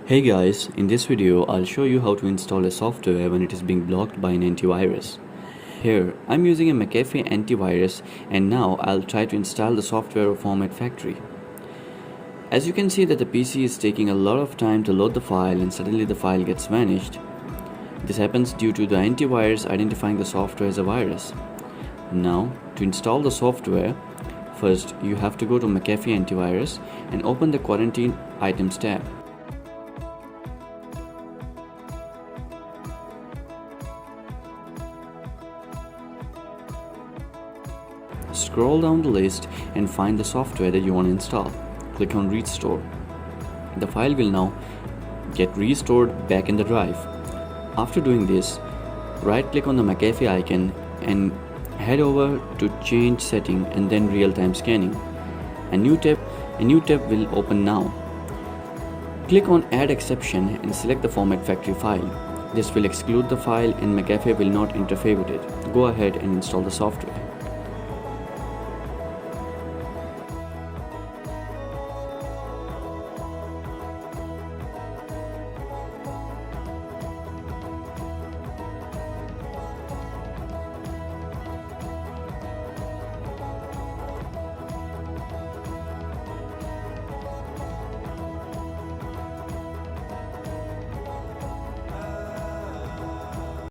Hey guys, in this video I'll show you how to install a software when it is being blocked by an antivirus. Here I'm using a McAfee antivirus and now I'll try to install the software of Format Factory. As you can see that the PC is taking a lot of time to load the file and suddenly the file gets vanished. This happens due to the antivirus identifying the software as a virus. Now to install the software, first you have to go to McAfee antivirus and open the Quarantine Items tab. Scroll down the list and find the software that you want to install. Click on Restore. The file will now get restored back in the drive. After doing this, right click on the McAfee icon and head over to Change Setting and then Real-Time Scanning. A new tab will open now. Click on Add Exception and select the Format Factory file. This will exclude the file and McAfee will not interfere with it. Go ahead and install the software.